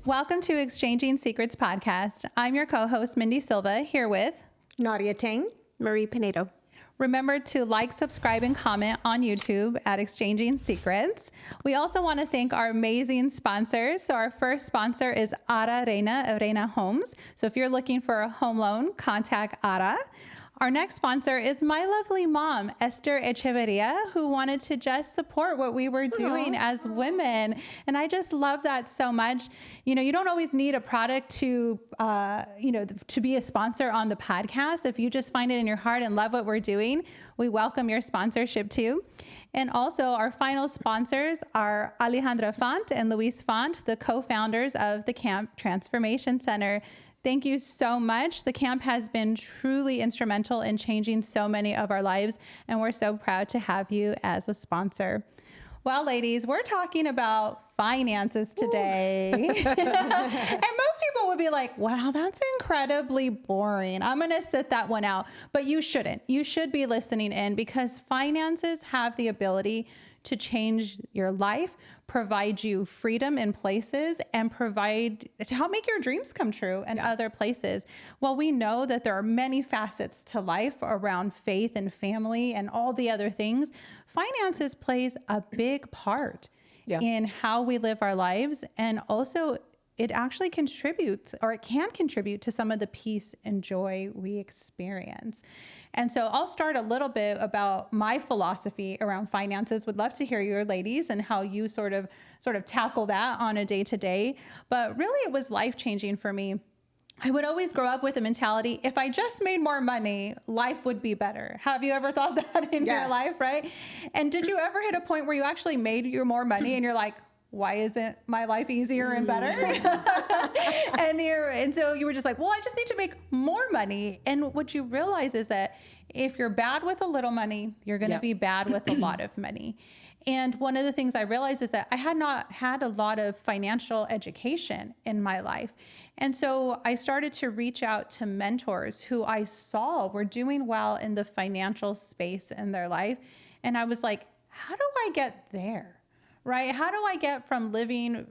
Welcome to Exchanging Secrets podcast. I'm your co-host, Mindy Silva, here with Nadia Theng, Marie Pinedo. Remember to like, subscribe, and comment on YouTube at Exchanging Secrets. We also want to thank our amazing sponsors. So our first sponsor is Reyna of Reyna Homes. So if you're looking for a home loan, contact Ara. Our next sponsor is my lovely mom, Esther Echeverria, who wanted to just support what we were doing as women. And I just love that so much. You know, you don't always need a product to be a sponsor on the podcast. If you just find it in your heart and love what we're doing, we welcome your sponsorship too. And also our final sponsors are Alejandra Font and Luis Font, the co-founders of the Camp Transformation Center. Thank you so much. The camp has been truly instrumental in changing so many of our lives, and we're so proud to have you as a sponsor. Well, ladies, we're talking about finances today. And most people would be like, wow, that's incredibly boring. I'm going to sit that one out. But you shouldn't. You should be listening in because finances have the ability to change your life, provide you freedom in places, and to help make your dreams come true in other places. Well, we know that there are many facets to life around faith and family and all the other things. Finances plays a big part in how we live our lives, and also it actually contributes, or it can contribute to some of the peace and joy we experience. And so I'll start a little bit about my philosophy around finances. Would love to hear your ladies and how you sort of tackle that on a day-to-day. But really it was life-changing for me. I would always grow up with the mentality, if I just made more money, life would be better. Have you ever thought that in your life, right? And did you ever hit a point where you actually made your more money and you're like, why isn't my life easier and better? and so you were just like, well, I just need to make more money. And what you realize is that if you're bad with a little money, you're going to be bad with a lot of money. And one of the things I realized is that I had not had a lot of financial education in my life. And so I started to reach out to mentors who I saw were doing well in the financial space in their life. And I was like, how do I get there? Right? How do I get from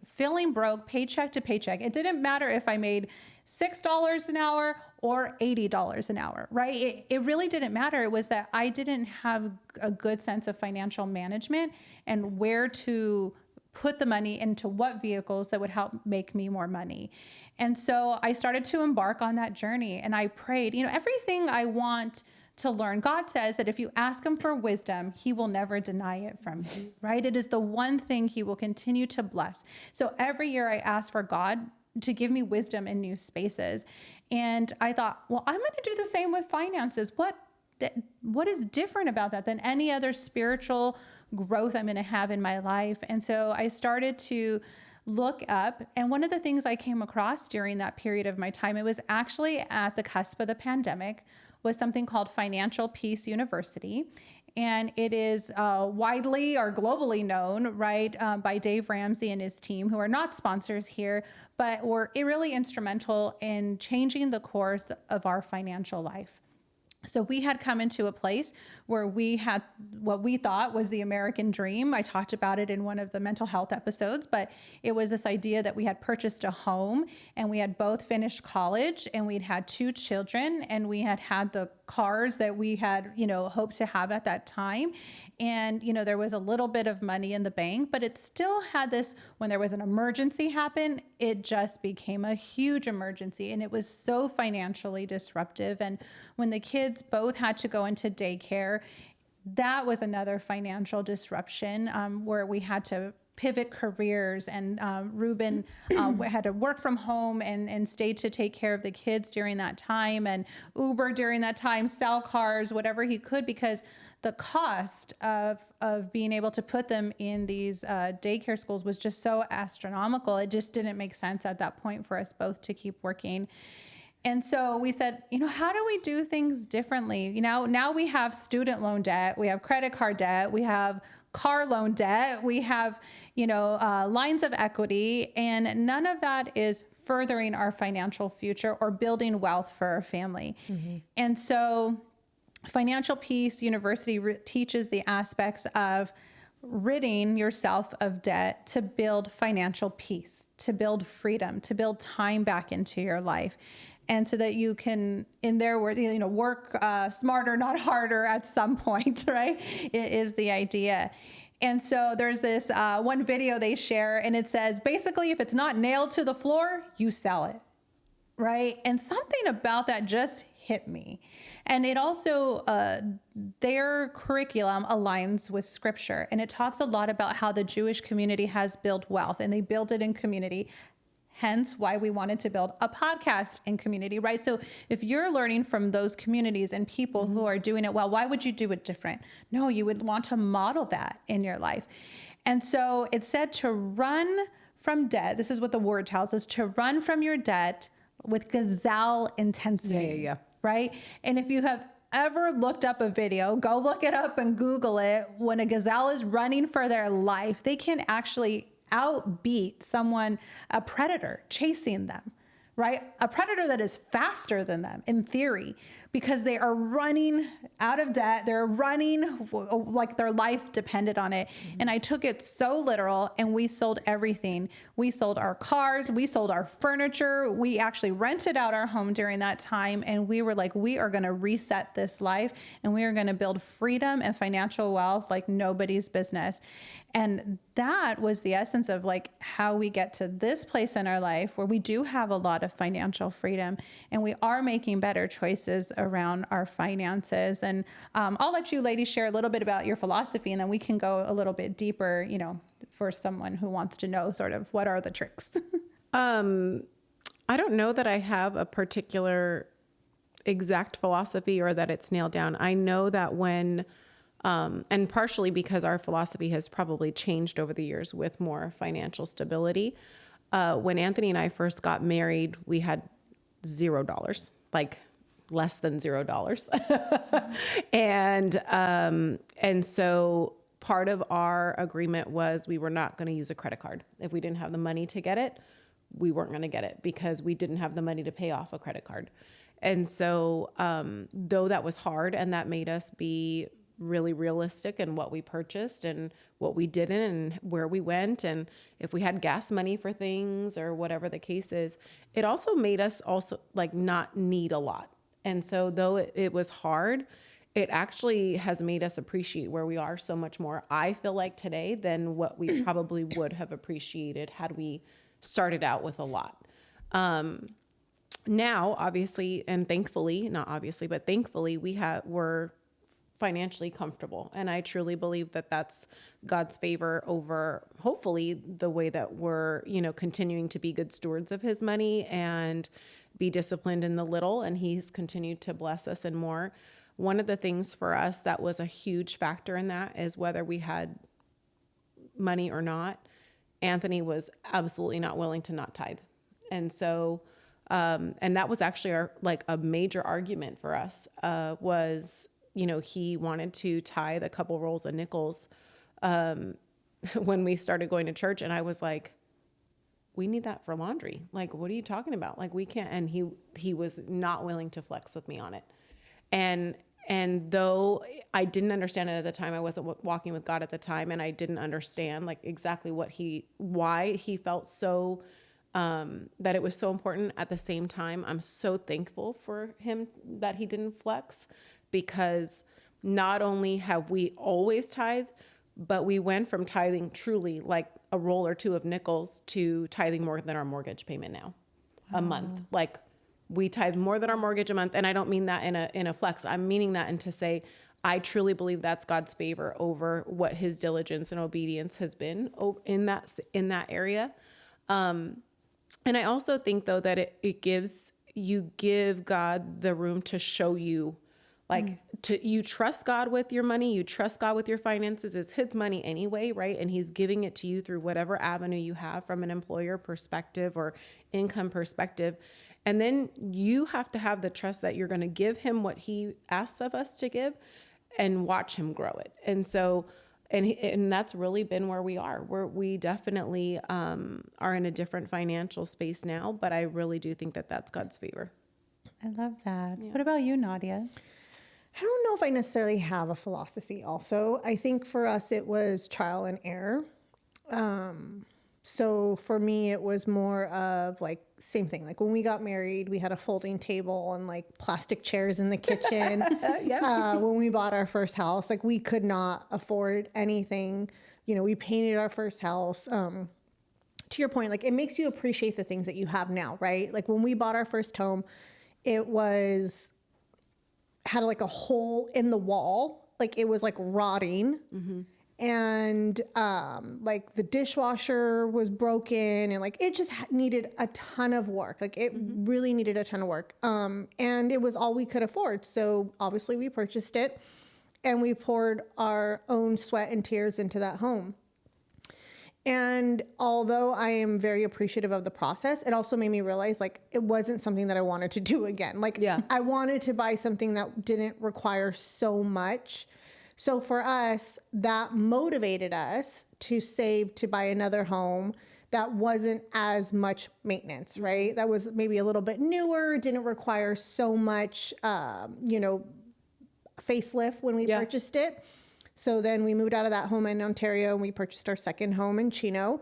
feeling broke, paycheck to paycheck? It didn't matter if I made $6 an hour or $80 an hour, right? It really didn't matter. It was that I didn't have a good sense of financial management and where to put the money into what vehicles that would help make me more money. And so I started to embark on that journey, and I prayed, everything I want to learn. God says that if you ask him for wisdom, he will never deny it from you, right? It is the one thing he will continue to bless. So every year I ask for God to give me wisdom in new spaces. And I thought, well, I'm going to do the same with finances. What is different about that than any other spiritual growth I'm going to have in my life? And so I started to look up. And one of the things I came across during that period of my time, it was actually at the cusp of the pandemic, was something called Financial Peace University. And it is widely or globally known, right, by Dave Ramsey and his team, who are not sponsors here, but were really instrumental in changing the course of our financial life. So we had come into a place where we had what we thought was the American dream. I talked about it in one of the mental health episodes, but it was this idea that we had purchased a home and we had both finished college and we'd had 2 children and we had the cars that we had, hoped to have at that time. And, there was a little bit of money in the bank, but it still had this, when there was an emergency happen, it just became a huge emergency. And it was so financially disruptive. And when the kids both had to go into daycare, that was another financial disruption where we had to pivot careers, and Ruben had to work from home and stayed to take care of the kids during that time, and Uber during that time, sell cars, whatever he could, because the cost of being able to put them in these daycare schools was just so astronomical. It just didn't make sense at that point for us both to keep working. And so we said, how do we do things differently? Now we have student loan debt, we have credit card debt, we have car loan debt, we have, lines of equity, and none of that is furthering our financial future or building wealth for our family. Mm-hmm. And so Financial Peace University teaches the aspects of ridding yourself of debt to build financial peace, to build freedom, to build time back into your life. And so that you can, in their words, work smarter, not harder at some point, right? It is the idea. And so there's this one video they share, and it says, basically, if it's not nailed to the floor, you sell it, right? And something about that just hit me. And it also, their curriculum aligns with scripture. And it talks a lot about how the Jewish community has built wealth, and they built it in community. Hence why we wanted to build a podcast in community, right? So if you're learning from those communities and people who are doing it well, why would you do it different? No, you would want to model that in your life. And so it said to run from debt. This is what the word tells us, to run from your debt with gazelle intensity. Yeah. Right? And if you have ever looked up a video, go look it up and Google it. When a gazelle is running for their life, they can actually outbeat someone, a predator chasing them, right? A predator that is faster than them in theory, because they are running out of debt. They're running like their life depended on it. And I took it so literal, and we sold everything. We sold our cars. We sold our furniture. We actually rented out our home during that time. And we were like, we are going to reset this life, and we are going to build freedom and financial wealth like nobody's business. And that was the essence of like how we get to this place in our life where we do have a lot of financial freedom, and we are making better choices around our finances. And I'll let you ladies share a little bit about your philosophy, and then we can go a little bit deeper, for someone who wants to know sort of what are the tricks. I don't know that I have a particular exact philosophy or that it's nailed down. I know that when, and partially because our philosophy has probably changed over the years with more financial stability. When Anthony and I first got married, we had $0, like less than $0. And so part of our agreement was we were not going to use a credit card. If we didn't have the money to get it, we weren't going to get it because we didn't have the money to pay off a credit card. And so, though that was hard, and that made us be really realistic in what we purchased and what we didn't and where we went, and if we had gas money for things or whatever the case is, it also made us also like not need a lot. And so though it was hard, it actually has made us appreciate where we are so much more, I feel like, today than what we probably would have appreciated had we started out with a lot. Now, obviously, and thankfully, not obviously, but thankfully, we're financially comfortable. And I truly believe that that's God's favor over, hopefully, the way that we're, continuing to be good stewards of his money and be disciplined in the little. And he's continued to bless us in more. One of the things for us that was a huge factor in that is whether we had money or not, Anthony was absolutely not willing to not tithe. And so, and that was actually a major argument for us, was, he wanted to tithe a couple rolls of nickels, when we started going to church. And I was like, we need that for laundry. Like, what are you talking about? Like, we can't. And he was not willing to flex with me on it. And though I didn't understand it at the time, I wasn't walking with God at the time, and I didn't understand like exactly why he felt so, that it was so important. At the same time, I'm so thankful for him that he didn't flex, because not only have we always tithed, but we went from tithing truly like a roll or two of nickels to tithing more than our mortgage payment now. Wow. A month. Like, we tithe more than our mortgage a month. And I don't mean that in a flex. I'm meaning that and to say, I truly believe that's God's favor over what his diligence and obedience has been in that area. And I also think though that you give God the room to show you, like, you trust God with your money, you trust God with your finances. It's his money anyway, right? And he's giving it to you through whatever avenue you have from an employer perspective or income perspective. And then you have to have the trust that you're going to give him what he asks of us to give and watch him grow it. And so, and that's really been where we are. We definitely are in a different financial space now, but I really do think that that's God's favor. I love that. Yeah. What about you, Nadia? I don't know if I necessarily have a philosophy also. I think for us, it was trial and error. So for me, it was more of like, same thing. Like when we got married, we had a folding table and like plastic chairs in the kitchen. When we bought our first house, like we could not afford anything. You know, we painted our first house. To your point, like it makes you appreciate the things that you have now, right? Like when we bought our first home, it had like a hole in the wall. Like it was like rotting. And like the dishwasher was broken and like it just needed a ton of work. Like it really needed a ton of work. And it was all we could afford. So obviously we purchased it and we poured our own sweat and tears into that home. And although I am very appreciative of the process, it also made me realize like it wasn't something that I wanted to do again. Like I wanted to buy something that didn't require so much. So for us, that motivated us to save to buy another home that wasn't as much maintenance, right? That was maybe a little bit newer, didn't require so much, facelift when we purchased it. So then we moved out of that home in Ontario and we purchased our second home in Chino.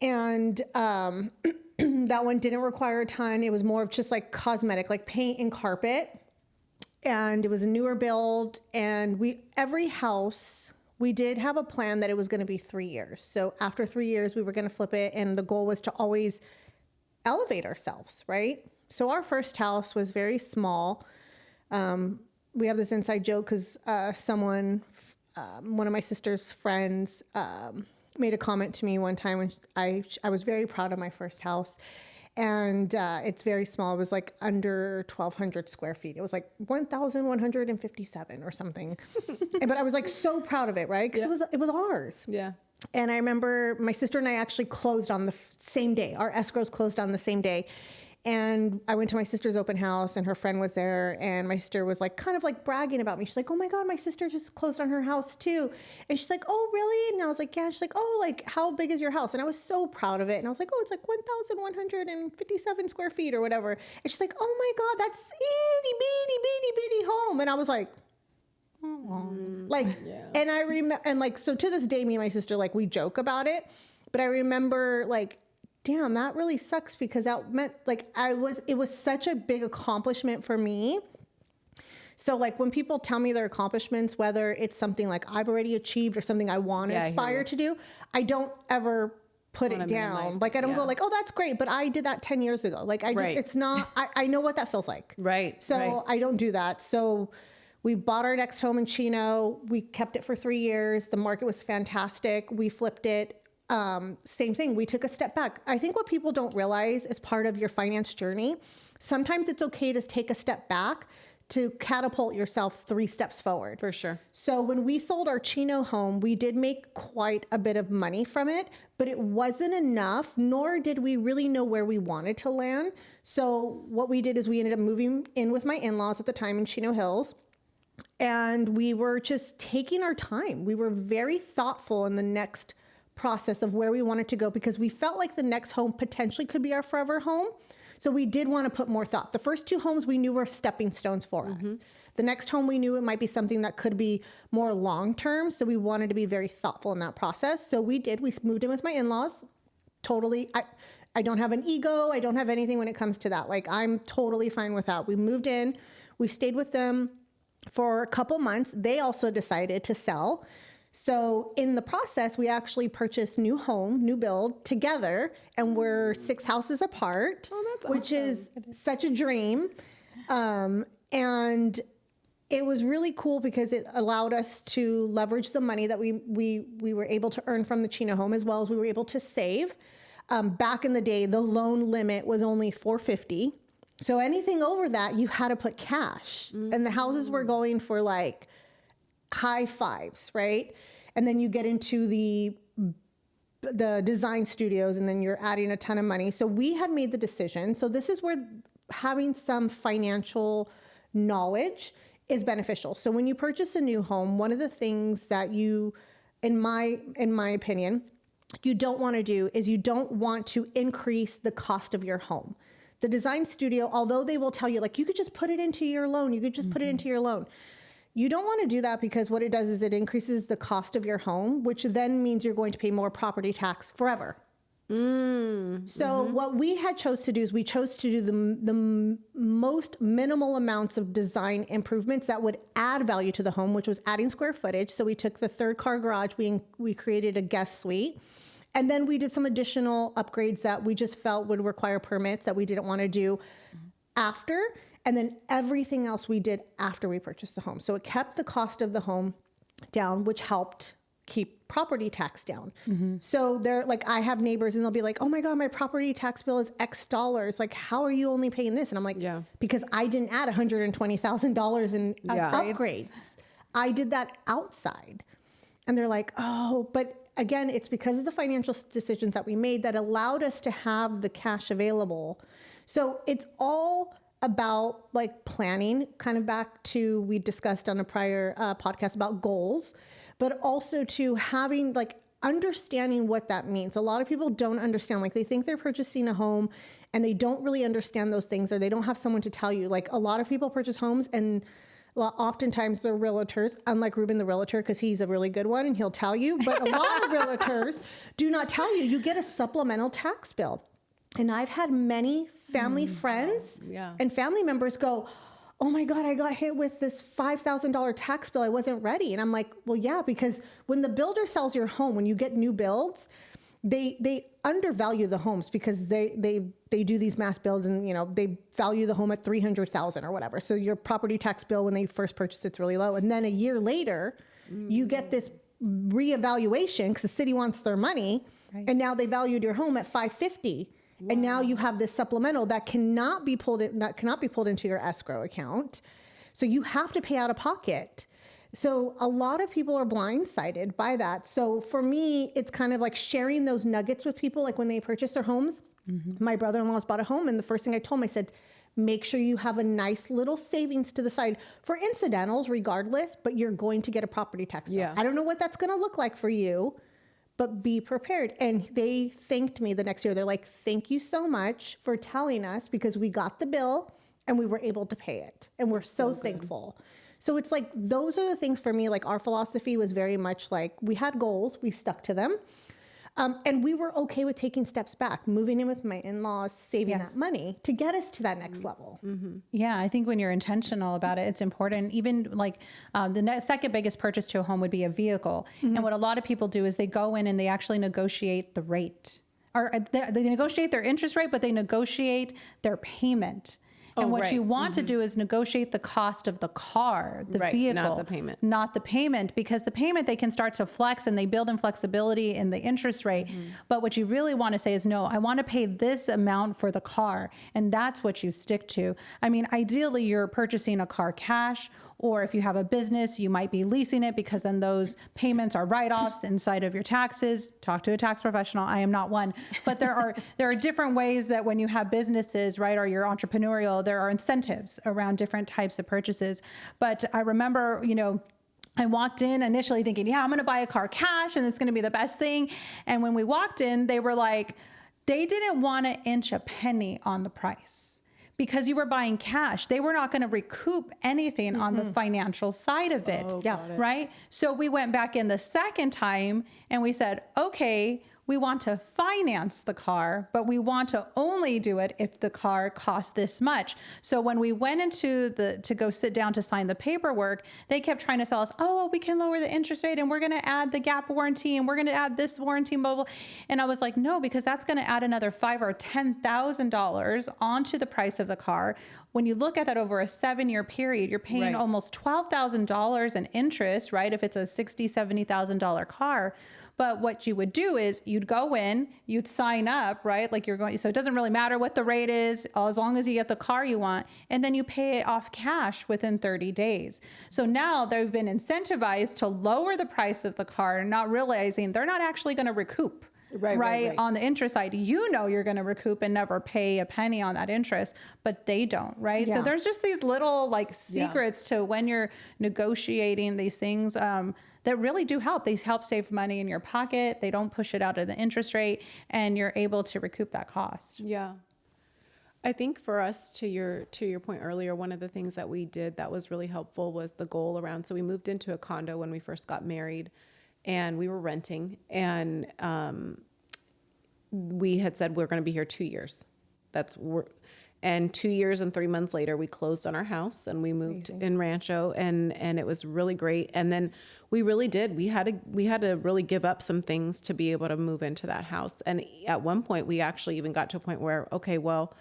And that one didn't require a ton. It was more of just like cosmetic, like paint and carpet. And it was a newer build. And every house, we did have a plan that it was going to be 3 years. So after 3 years, we were going to flip it. And the goal was to always elevate ourselves, right? So our first house was very small. We have this inside joke because one of my sister's friends, made a comment to me one time when I was very proud of my first house. And it's very small. It was like under 1,200 square feet. It was like 1,157 or something. But I was like so proud of it, right? Because it was ours. Yeah. And I remember my sister and I actually closed on the same day. Our escrows closed on the same day. And I went to my sister's open house and her friend was there. And my sister was like, kind of like bragging about me. She's like, oh my God, my sister just closed on her house too. And she's like, oh, really? And I was like, yeah. She's like, oh, like how big is your house? And I was so proud of it. And I was like, oh, it's like 1,157 square feet or whatever. And she's like, oh my God, that's itty bitty home. And I was like, and I remember, and like, so to this day, me and my sister, like we joke about it, but I remember like, damn, that really sucks because that meant like it was such a big accomplishment for me. So like when people tell me their accomplishments, whether it's something like I've already achieved or something I want to aspire to do, I don't ever put it down. Like I don't go like, oh, that's great, but I did that 10 years ago. Like it's not, I know what that feels like. Right. So I don't do that. So we bought our next home in Chino. We kept it for 3 years. The market was fantastic. We flipped it. Same thing. We took a step back. I think what people don't realize as part of your finance journey, sometimes it's okay to take a step back to catapult yourself 3 steps forward. For sure. So when we sold our Chino home, we did make quite a bit of money from it, but it wasn't enough, nor did we really know where we wanted to land. So what we did is we ended up moving in with my in-laws at the time in Chino Hills. And we were just taking our time. We were very thoughtful in the next process of where we wanted to go because we felt like the next home potentially could be our forever home. So we did want to put more thought. The first 2 homes we knew were stepping stones for us. The next home we knew it might be something that could be more long-term. So we wanted to be very thoughtful in that process. So we moved in with my in-laws. Totally. I don't have an ego. I don't have anything when it comes to that. Like I'm totally fine with that. We moved in, we stayed with them for a couple months. They also decided to sell. So in the process, we actually purchased new build together, and we're 6 houses apart, which is such a dream. And it was really cool because it allowed us to leverage the money that we were able to earn from the Chino home, as well as we were able to save. Back in the day, the loan limit was only $450. So anything over that, you had to put cash. And the houses were going for like high fives, right? And then you get into the design studios and then you're adding a ton of money. So we had made the decision. So this is where having some financial knowledge is beneficial. So when you purchase a new home, one of the things that you, in my opinion, you don't want to do is you don't want to increase the cost of your home. the design studio, although they will tell you like, you could just put it into your loan. You could just put it into your loan. You don't want to do that because what it does is it increases the cost of your home, which then means you're going to pay more property tax forever. So what we had chose to do is we chose to do the most minimal amounts of design improvements that would add value to the home, which was adding square footage. So we took the 3rd car garage, we created a guest suite, and then we did some additional upgrades that we just felt would require permits that we didn't want to do after. And then everything else we did after we purchased the home. So it kept the cost of the home down, which helped keep property tax down. So they're like, I have neighbors and they'll be like, oh my God, my property tax bill is X dollars. Like, how are you only paying this? And I'm like, because I didn't add $120,000 in upgrades. I did that outside. And they're like, oh, but again, it's because of the financial decisions that we made that allowed us to have the cash available. So it's all about like planning, kind of back to, we discussed on a prior podcast about goals, but also to having like understanding what that means. A lot of people don't understand, like they think they're purchasing a home and they don't really understand those things, or they don't have someone to tell you. Like a lot of people purchase homes and oftentimes they're realtors, unlike Ruben the realtor, because he's a really good one and he'll tell you, but a lot of realtors do not tell you. You get a supplemental tax bill. And I've had many family friends and family members go, oh my God, I got hit with this $5,000 tax bill. I wasn't ready. And I'm like, well, yeah, because when the builder sells your home, when you get new builds, they undervalue the homes because they do these mass builds and, you know, they value the home at $300,000 or whatever. So your property tax bill when they first purchase it's really low. And then a year later, you get this reevaluation because the city wants their money. And now they valued your home at $550,000. Wow. And now you have this supplemental that cannot be pulled into your escrow account. So you have to pay out of pocket. So a lot of people are blindsided by that. So for me, it's kind of like sharing those nuggets with people. Like when they purchase their homes, my brother-in-law's bought a home. And the first thing I told him, I said, make sure you have a nice little savings to the side for incidentals regardless, but you're going to get a property tax bill. I don't know what that's going to look like for you, but be prepared. And they thanked me the next year. They're like, thank you so much for telling us because we got the bill and we were able to pay it. And we're so thankful. So it's like, those are the things for me. Like our philosophy was very much like we had goals, we stuck to them. And we were okay with taking steps back, moving in with my in-laws, saving that money to get us to that next level. Yeah, I think when you're intentional about it, it's important. Even like the second biggest purchase to a home would be a vehicle. And what a lot of people do is they go in and they actually negotiate the rate. Or they negotiate their interest rate, but they negotiate their payment. And what you want to do is negotiate the cost of the car, the vehicle. Not the payment. Not the payment, because the payment, they can start to flex and they build in flexibility in the interest rate. But what you really want to say is, no, I want to pay this amount for the car. And that's what you stick to. I mean, ideally, you're purchasing a car cash, or if you have a business, you might be leasing it because then those payments are write-offs inside of your taxes. Talk to a tax professional. I am not one. But there are different ways that when you have businesses, right, or you're entrepreneurial, there are incentives around different types of purchases. But I remember, you know, I walked in initially thinking, yeah, I'm going to buy a car cash and it's going to be the best thing. And when we walked in, they were like, they didn't want to inch a penny on the price. Because you were buying cash, they were not going to recoup anything on the financial side of it. Right? So we went back in the second time and we said, okay, we want to finance the car, but we want to only do it if the car costs this much. So when we went into to go sit down to sign the paperwork, they kept trying to sell us, oh, well, we can lower the interest rate and we're going to add the gap warranty and we're going to add this warranty, blah, blah. And I was like, no, because that's going to add another $5,000 or $10,000 onto the price of the car. When you look at that over a 7-year period, you're paying almost $12,000 in interest, right? If it's a $60,000, $70,000 car. But what you would do is you'd go in, you'd sign up, right? Like you're going, so it doesn't really matter what the rate is, as long as you get the car you want, and then you pay it off cash within 30 days. So now they've been incentivized to lower the price of the car, not realizing they're not actually going to recoup. Right. On the interest side, you know, you're going to recoup and never pay a penny on that interest, but they don't. Right. So there's just these little like secrets to when you're negotiating these things that really do help. They help save money in your pocket. They don't push it out of the interest rate and you're able to recoup that cost. Yeah. I think for us, to your point earlier, one of the things that we did that was really helpful was the goal around. So we moved into a condo when we first got married, and we were renting, and we had said we're going to be here 2 years. And 2 years and 3 months later, we closed on our house and we moved in Rancho, and it was really great. And then we really did. We had to really give up some things to be able to move into that house. And at one point, we actually even got to a point where, okay, well,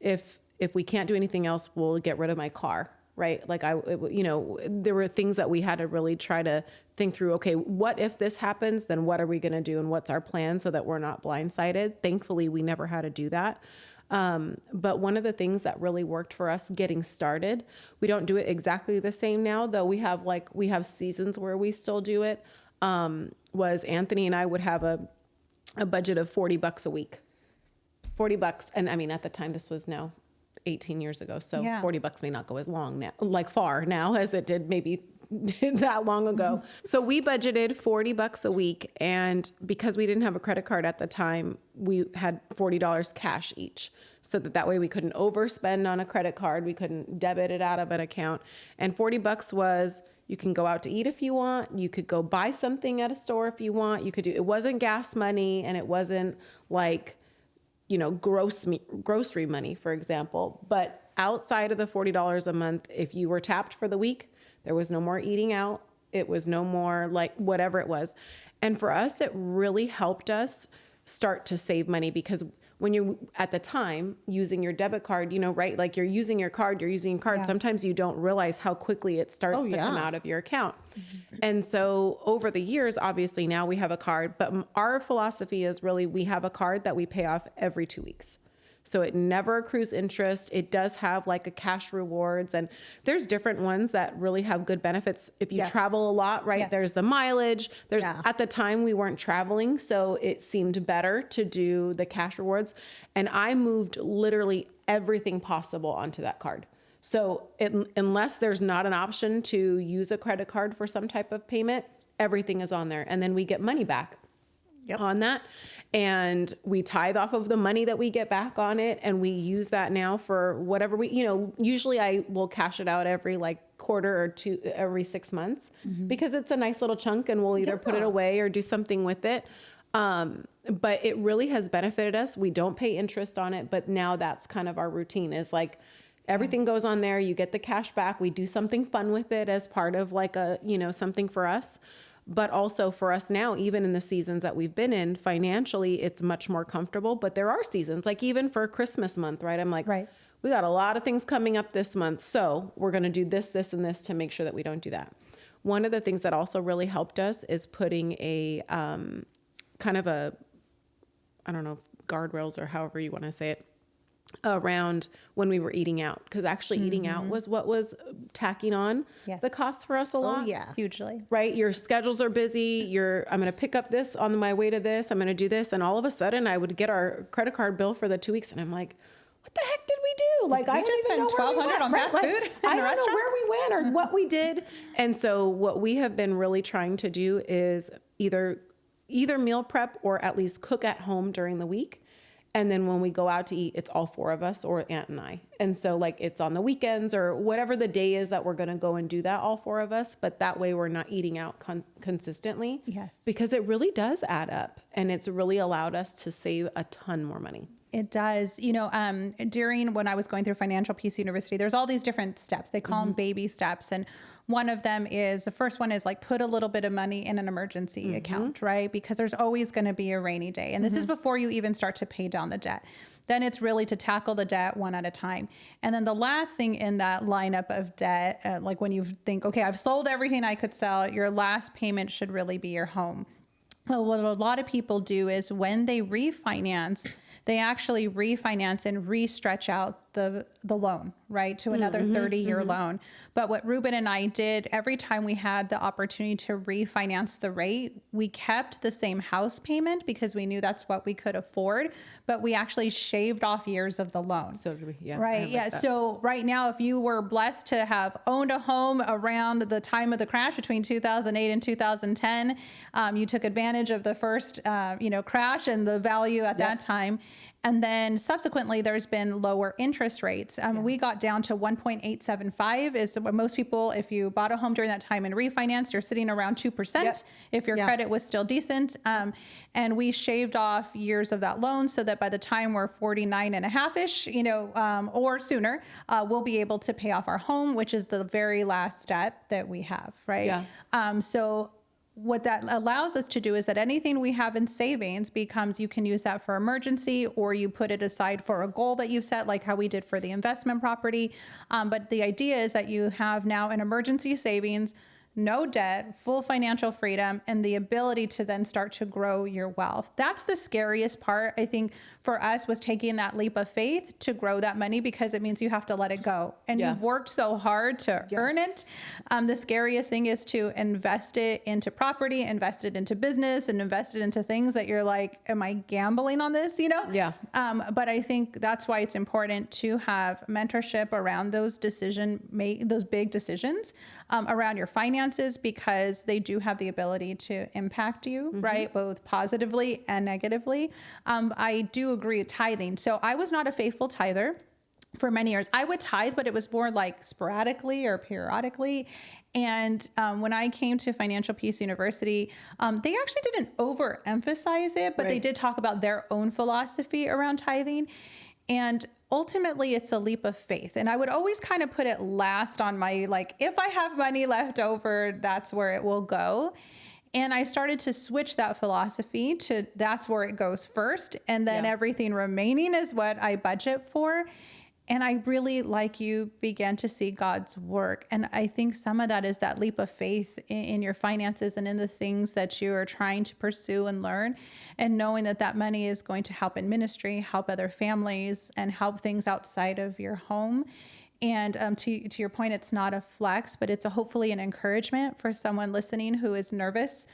if we can't do anything else, we'll get rid of my car, right? Like there were things that we had to really try to think through. Okay, what if this happens? Then what are we going to do, and what's our plan so that we're not blindsided? Thankfully, we never had to do that. But one of the things that really worked for us getting started, we don't do it exactly the same now, though we have seasons where we still do it, was Anthony and I would have a budget of $40 a week, $40. And I mean, at the time, this was now 18 years ago. So $40 may not go as long now, like far now as it did maybe that long ago. So we budgeted $40 a week. And because we didn't have a credit card at the time, we had $40 cash each. So that way we couldn't overspend on a credit card. We couldn't debit it out of an account. And $40 was, you can go out to eat if you want. You could go buy something at a store if you want. It wasn't gas money, and it wasn't like, grocery money, for example. But outside of the $40 a month, if you were tapped for the week, there was no more eating out. It was no more like whatever it was. And for us, it really helped us start to save money, because when you're at the time using your debit card, right? Like you're using your card. Yeah. Sometimes you don't realize how quickly it starts to come out of your account. Mm-hmm. And so over the years, obviously now we have a card, but our philosophy is really, we have a card that we pay off every 2 weeks. So it never accrues interest. It does have like a cash rewards, and there's different ones that really have good benefits. If you travel a lot, right? Yes. There's the mileage. At the time we weren't traveling, so it seemed better to do the cash rewards. And I moved literally everything possible onto that card. So unless there's not an option to use a credit card for some type of payment, everything is on there. And then we get money back on that. And we tithe off of the money that we get back on it. And we use that now for whatever usually I will cash it out every quarter or two, every 6 months, because it's a nice little chunk, and we'll either put it away or do something with it. But it really has benefited us. We don't pay interest on it, but now that's kind of our routine, is like everything goes on there. You get the cash back. We do something fun with it as part of something for us. But also for us now, even in the seasons that we've been in, financially, it's much more comfortable. But there are seasons, like even for Christmas month, right? I'm like, we got a lot of things coming up this month, so we're going to do this, this, and this to make sure that we don't do that. One of the things that also really helped us is putting a kind of a, I don't know, guardrails or however you want to say it, around when we were eating out, because actually eating out was what was tacking on the costs for us a lot. Oh yeah, hugely. Right, your schedules are busy. I'm going to pick up this on my way to this. I'm going to do this, and all of a sudden, I would get our credit card bill for the 2 weeks, and I'm like, what the heck did we do? Like, I just spent $1,200 on fast food. I don't know where we went or what we did. And so what we have been really trying to do is either meal prep or at least cook at home during the week. And then when we go out to eat, it's all four of us, or Aunt and I. And so it's on the weekends or whatever the day is that we're going to go and do that, all four of us. But that way we're not eating out consistently. Yes. Because it really does add up. And it's really allowed us to save a ton more money. It does. During when I was going through Financial Peace University, there's all these different steps. They call them baby steps. And one of them is, the first one is put a little bit of money in an emergency account, right? Because there's always going to be a rainy day. And this is before you even start to pay down the debt. Then it's really to tackle the debt one at a time. And then the last thing in that lineup of debt, when you think, okay, I've sold everything I could sell, your last payment should really be your home. Well, what a lot of people do is when they refinance, they actually refinance and re-stretch out the loan, right, to another 30-year loan. But what Ruben and I did, every time we had the opportunity to refinance the rate, we kept the same house payment because we knew that's what we could afford, but we actually shaved off years of the loan. So did we? Yeah. Right. Yeah. So right now, if you were blessed to have owned a home around the time of the crash between 2008 and 2010, you took advantage of the first, crash and the value at that time. And then subsequently, there's been lower interest rates. We got down to 1.875 is what most people, if you bought a home during that time and refinanced, you're sitting around 2% if your credit was still decent. And we shaved off years of that loan so that by the time we're 49 and a half-ish, or sooner, we'll be able to pay off our home, which is the very last debt that we have, right? Yeah. So what that allows us to do is that anything we have in savings becomes, you can use that for emergency, or you put it aside for a goal that you've set, like how we did for the investment property. But the idea is that you have now an emergency savings, no debt, full financial freedom, and the ability to then start to grow your wealth. That's the scariest part, I think, for us, was taking that leap of faith to grow that money, because it means you have to let it go. And you've worked so hard to earn it. The scariest thing is to invest it into property, invest it into business, and invest it into things that you're like, am I gambling on this? Yeah. But I think that's why it's important to have mentorship around those those big decisions around your finances, because they do have the ability to impact you, right? Both positively and negatively. I do agree with tithing. So I was not a faithful tither for many years. I would tithe, but it was more like sporadically or periodically. And when I came to Financial Peace University, they actually didn't overemphasize it, but they did talk about their own philosophy around tithing. And ultimately, it's a leap of faith. And I would always kind of put it last on my, like, if I have money left over, that's where it will go. And I started to switch that philosophy to that's where it goes first. And then everything remaining is what I budget for. And I really, like you, began to see God's work. And I think some of that is that leap of faith in your finances and in the things that you are trying to pursue and learn, and knowing that that money is going to help in ministry, help other families, and help things outside of your home. And to your point, it's not a flex, but it's hopefully an encouragement for someone listening who is nervous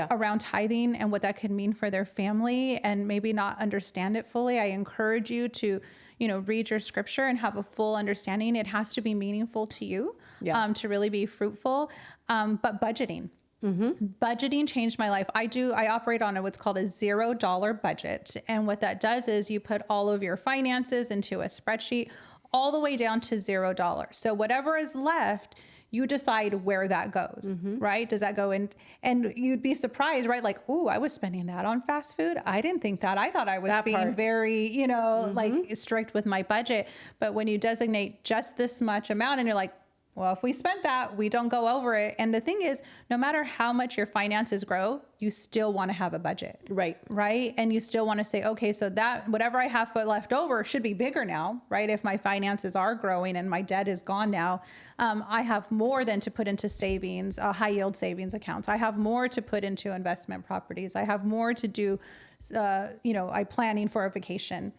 around tithing and what that could mean for their family and maybe not understand it fully. I encourage you to read your scripture and have a full understanding. It has to be meaningful to you to really be fruitful. But budgeting. Budgeting changed my life. I operate on what's called a $0 budget. And what that does is you put all of your finances into a spreadsheet all the way down to $0. So whatever is left, you decide where that goes, right? Does that go in? And you'd be surprised, right? Like, ooh, I was spending that on fast food. I didn't think that. I thought I was being very, like strict with my budget. But when you designate just this much amount and you're like, well, if we spent that, we don't go over it. And the thing is, no matter how much your finances grow, you still want to have a budget. Right. Right. And you still want to say, okay, so that whatever I have left over should be bigger now, right? If my finances are growing and my debt is gone now, I have more than to put into savings, high yield savings accounts. I have more to put into investment properties. I have more to do, I'm planning for a vacation.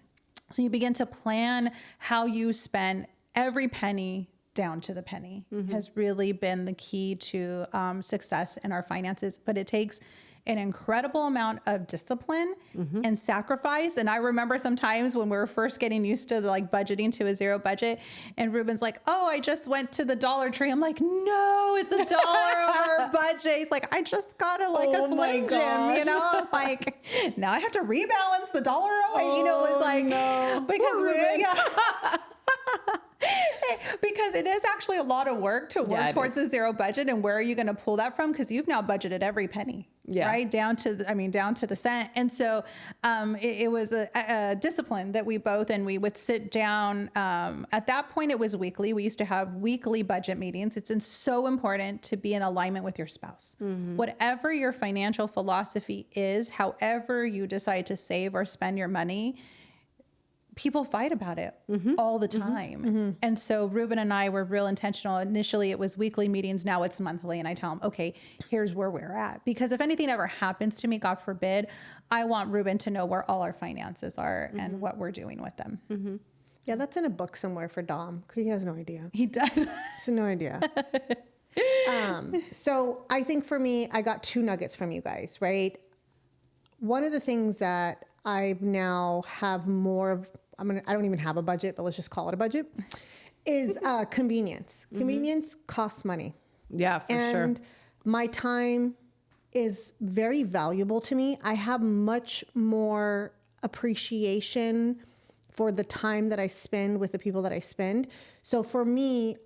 So you begin to plan how you spend every penny down to the penny has really been the key to success in our finances. But it takes an incredible amount of discipline and sacrifice. And I remember sometimes when we were first getting used to budgeting to a zero budget, and Ruben's like, oh, I just went to the Dollar Tree. I'm like, no, it's $1 over budget. He's like, I just got a Slim Jim, I'm like, now I have to rebalance the dollar away. It was like, no. Because because it is actually a lot of work to work towards the zero budget. And where are you going to pull that from? Because you've now budgeted every penny, right? Down to the cent. And so it was a discipline that we would sit down. At that point, it was weekly. We used to have weekly budget meetings. It's so important to be in alignment with your spouse. Whatever your financial philosophy is, however you decide to save or spend your money, people fight about it all the time. And so Ruben and I were real intentional. Initially, it was weekly meetings. Now it's monthly. And I tell him, okay, here's where we're at. Because if anything ever happens to me, God forbid, I want Ruben to know where all our finances are and what we're doing with them. Yeah, that's in a book somewhere for Dom. He has no idea. He does. He has no idea. So I think for me, I got 2 nuggets from you guys, right? One of the things that I now have more of, I don't even have a budget, but let's just call it a budget, is convenience. Convenience costs money. Yeah, for sure. And my time is very valuable to me. I have much more appreciation for the time that I spend with the people that I spend. So for me,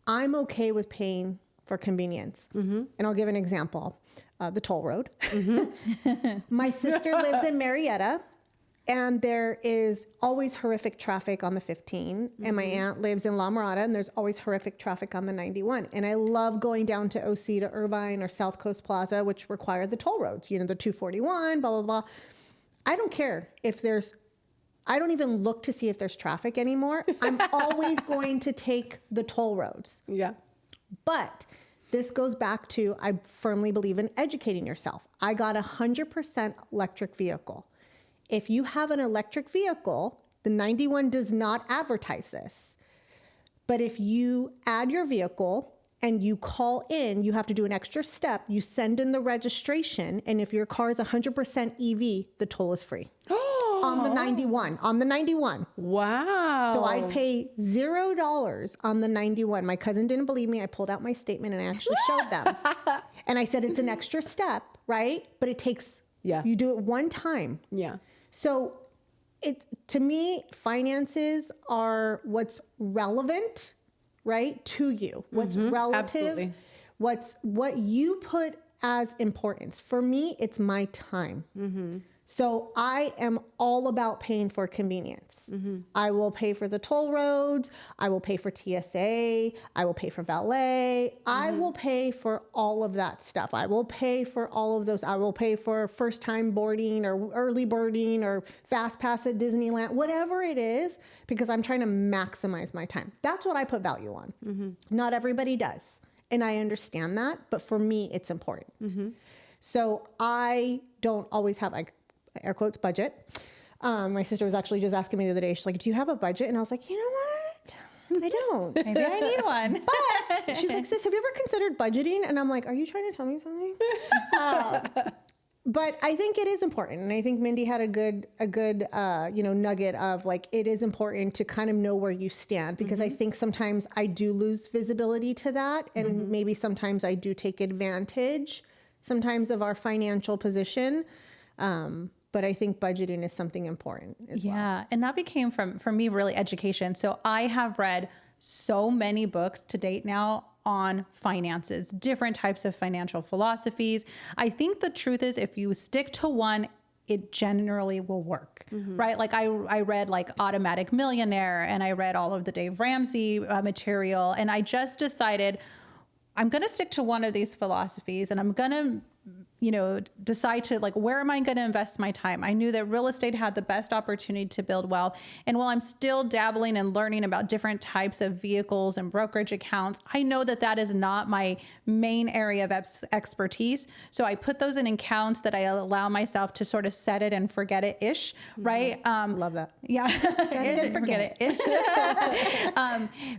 I'm okay with paying for convenience. And I'll give an example. The toll road. My sister lives in Marietta, and there is always horrific traffic on the 15. And my aunt lives in La Mirada, and there's always horrific traffic on the 91. And I love going down to OC to Irvine or South Coast Plaza, which require the toll roads, you know, the 241, blah, blah, blah. I don't care if I don't even look to see if there's traffic anymore. I'm always going to take the toll roads. Yeah. But this goes back to, I firmly believe in educating yourself. I got 100% electric vehicle. If you have an electric vehicle, the 91 does not advertise this. But if you add your vehicle and you call in, you have to do an extra step. You send in the registration. And if your car is 100% EV, the toll is free. On the 91. Wow. So I'd pay $0 on the 91. My cousin didn't believe me. I pulled out my statement and I actually showed them. And I said, it's an extra step, right? But it takes, you do it one time. Yeah. So to me, finances are what's relevant, right, to you. What's relative. Absolutely. What you put as importance. For me, it's my time. So I am all about paying for convenience. I will pay for the toll roads. I will pay for TSA. I will pay for valet. I will pay for all of that stuff. I will pay for all of those. I will pay for first time boarding or early boarding or fast pass at Disneyland, whatever it is, because I'm trying to maximize my time. That's what I put value on. Not everybody does. And I understand that, but for me, it's important. So I don't always have air quotes budget. My sister was actually just asking me the other day, she's like, do you have a budget? And I was like, you know what? I don't. Maybe I need one. But she's like, sis, have you ever considered budgeting? And I'm like, are you trying to tell me something? But I think it is important. And I think Mindy had a good nugget of like, it is important to kind of know where you stand, because I think sometimes I do lose visibility to that. And maybe sometimes I do take advantage sometimes of our financial position. But I think budgeting is something important as well. Yeah. And that became for me, really education. So I have read so many books to date now on finances, different types of financial philosophies. I think the truth is if you stick to one, it generally will work, right? Like I read like Automatic Millionaire, and I read all of the Dave Ramsey material. And I just decided I'm going to stick to one of these philosophies, and I'm going to decide to like, where am I going to invest my time? I knew that real estate had the best opportunity to build wealth. And while I'm still dabbling and learning about different types of vehicles and brokerage accounts, I know that that is not my main area of expertise. So I put those in accounts that I allow myself to sort of set it and forget it ish. Right. Love that. Yeah. Set it and forget it.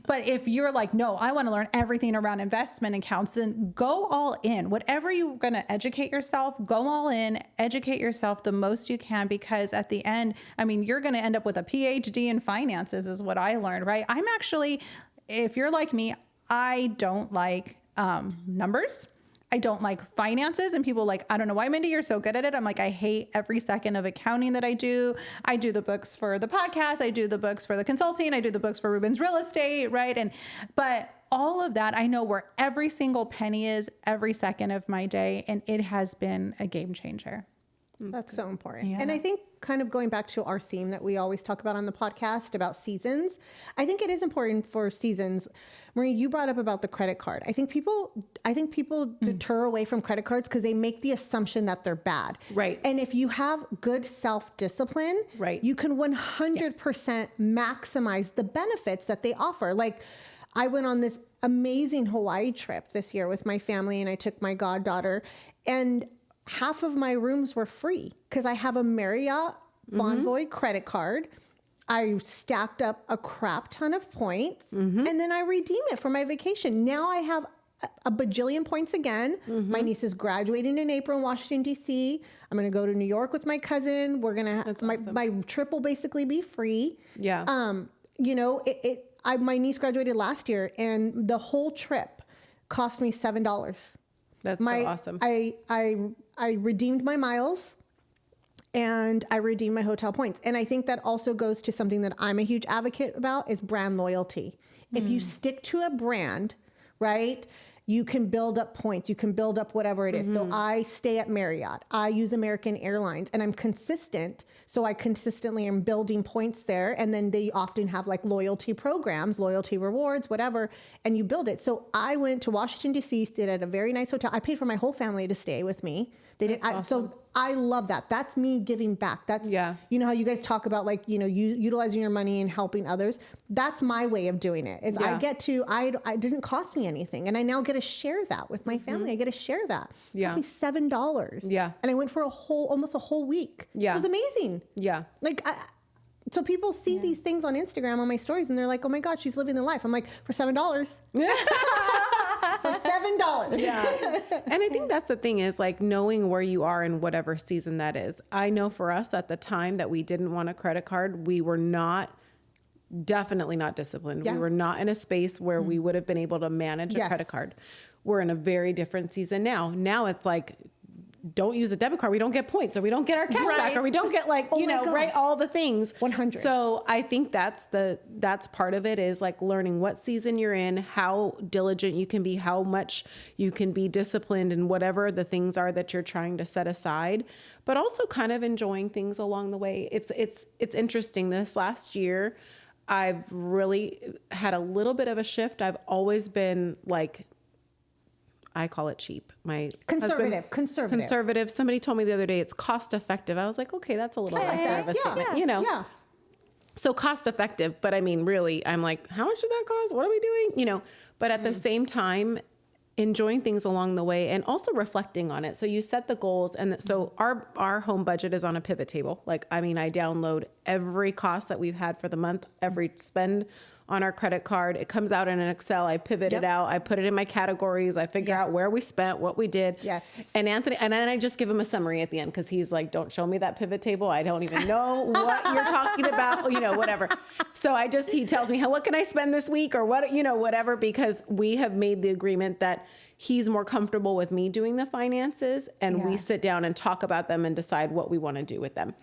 But if you're like, no, I want to learn everything around investment accounts, then go all in. Whatever you're going to educate yourself, go all in, educate yourself the most you can, because at the end, I mean, you're going to end up with a PhD in finances is what I learned, right? I'm actually, if you're like me, I don't like numbers. I don't like finances. And people like, I don't know why, Mindy, you're so good at it. I'm like, I hate every second of accounting that I do. I do the books for the podcast. I do the books for the consulting. I do the books for Ruben's Real Estate, right? But all of that, I know where every single penny is every second of my day. And it has been a game changer. That's so important. Yeah. And I think kind of going back to our theme that we always talk about on the podcast about seasons, I think it is important for seasons. Marie, you brought up about the credit card. I think people deter away from credit cards because they make the assumption that they're bad. Right. And if you have good self-discipline, right, you can 100% maximize the benefits that they offer. Like, I went on this amazing Hawaii trip this year with my family, and I took my goddaughter, and half of my rooms were free because I have a Marriott Bonvoy credit card. I stacked up a crap ton of points and then I redeem it for my vacation. Now I have a bajillion points again. My niece is graduating in April in Washington, D.C. I'm going to go to New York with my cousin. We're going to, my trip will basically be free. Yeah. You know, my niece graduated last year and the whole trip cost me $7. That's so awesome. I redeemed my miles and I redeemed my hotel points. And I think that also goes to something that I'm a huge advocate about is brand loyalty. If you stick to a brand, right, you can build up points. You can build up whatever it is. So I stay at Marriott. I use American Airlines and I'm consistent. So I consistently am building points there. And then they often have like loyalty programs, loyalty rewards, whatever, and you build it. So I went to Washington, D.C., stayed at a very nice hotel. I paid for my whole family to stay with me. They didn't. So I love that. That's me giving back. That's, you know how you guys talk about like, you know, utilizing your money and helping others. That's my way of doing it is I get to, I didn't cost me anything. And I now get to share that with my family. I get to share that. It cost me $7. Yeah. And I went for almost a whole week. Yeah. It was amazing. Yeah. Like, so people see these things on Instagram on my stories and they're like, oh my God, she's living the life. I'm like, for $7. For $7. Yeah. And I think that's the thing is like knowing where you are in whatever season that is. I know for us at the time that we didn't want a credit card, we were definitely not disciplined. Yeah. We were not in a space where we would have been able to manage a credit card. We're in a very different season now. Now it's like, don't use a debit card. We don't get points, or we don't get our cash back, or we don't get like, you know, right. All the things. 100. So I think that's part of it is like learning what season you're in, how diligent you can be, how much you can be disciplined in whatever the things are that you're trying to set aside, but also kind of enjoying things along the way. It's interesting. This last year, I've really had a little bit of a shift. I've always been like, I call it cheap. My conservative. Somebody told me the other day it's cost effective. I was like, okay, that's a little lesser of a statement, you know? Yeah. So cost effective, but I mean, really, I'm like, how much did that cost? What are we doing? You know, but at the same time, enjoying things along the way and also reflecting on it. So you set the goals. And so our home budget is on a pivot table. Like, I mean, I download every cost that we've had for the month, every spend on our credit card. It comes out in an Excel. I pivot it out. I put it in my categories. I figure out where we spent, what we did. Yes. And Anthony, and then I just give him a summary at the end because he's like, don't show me that pivot table. I don't even know what you're talking about, you know, whatever. So he tells me, what can I spend this week or what, you know, whatever, because we have made the agreement that he's more comfortable with me doing the finances and we sit down and talk about them and decide what we want to do with them.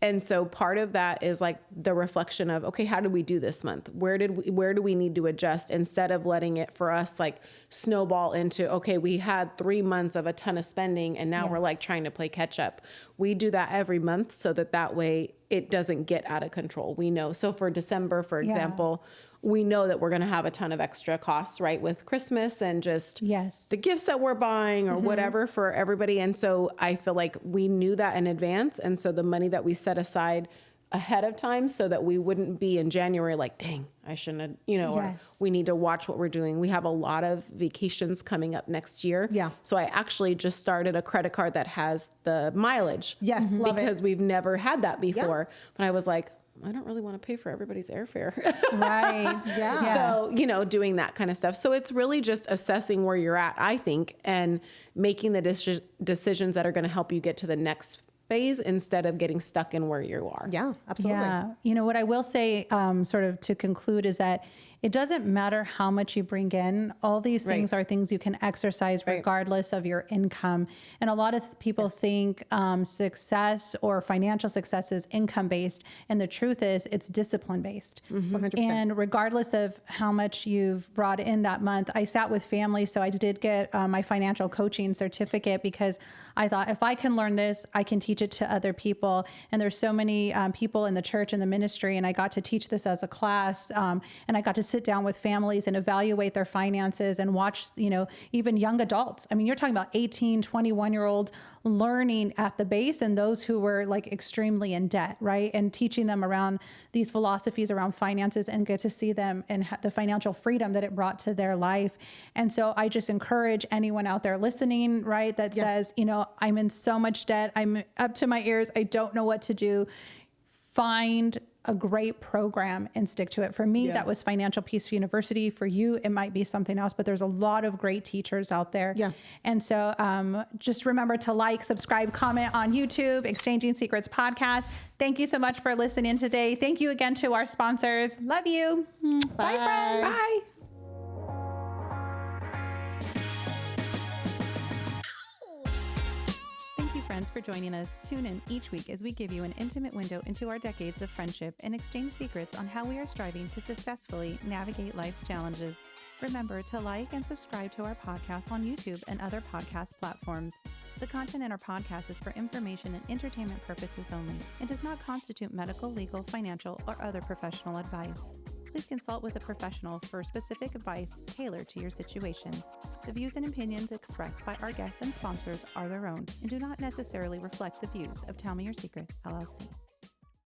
And so part of that is like the reflection of, okay, how did we do this month? Where do we need to adjust instead of letting it for us like snowball into, okay, we had 3 months of a ton of spending and now we're like trying to play catch up. We do that every month so that way it doesn't get out of control. We know. So for December, for example, we know that we're going to have a ton of extra costs, right? With Christmas and just the gifts that we're buying or whatever for everybody. And so I feel like we knew that in advance. And so the money that we set aside ahead of time so that we wouldn't be in January like, dang, I shouldn't have, you know, or we need to watch what we're doing. We have a lot of vacations coming up next year. Yeah. So I actually just started a credit card that has the mileage. Yes. Because we've never had that before. But I was like, I don't really want to pay for everybody's airfare. Right. Yeah. So, you know, doing that kind of stuff. So it's really just assessing where you're at, I think, and making the decisions that are going to help you get to the next phase instead of getting stuck in where you are. Yeah, absolutely. Yeah. You know, what I will say, sort of to conclude is that it doesn't matter how much you bring in. All these things are things you can exercise regardless of your income. And a lot of people think success or financial success is income based. And the truth is it's discipline based. 100%. And regardless of how much you've brought in that month, I sat with family. So I did get my financial coaching certificate because I thought if I can learn this, I can teach it to other people. And there's so many people in the church and the ministry. And I got to teach this as a class. And I got to sit down with families and evaluate their finances and watch, you know, even young adults. I mean, you're talking about 18, 21-year-olds learning at the base and those who were like extremely in debt, right? And teaching them around these philosophies around finances and get to see them and the financial freedom that it brought to their life. And so I just encourage anyone out there listening, right, that says, you know, I'm in so much debt. I'm up to my ears. I don't know what to do. Find a great program and stick to it. For me, that was Financial Peace University. For you, it might be something else, but there's a lot of great teachers out there. Yeah. And so just remember to like, subscribe, comment on YouTube, Exchanging Secrets podcast. Thank you so much for listening today. Thank you again to our sponsors. Love you. Bye, friends. Bye. Thank you, friends, for joining us. Tune in each week as we give you an intimate window into our decades of friendship and exchange secrets on how we are striving to successfully navigate life's challenges. Remember to like and subscribe to our podcast on YouTube and other podcast platforms. The content in our podcast is for information and entertainment purposes only and does not constitute medical, legal, financial, or other professional advice. Please consult with a professional for specific advice tailored to your situation. The views and opinions expressed by our guests and sponsors are their own and do not necessarily reflect the views of Tell Me Your Secrets, LLC.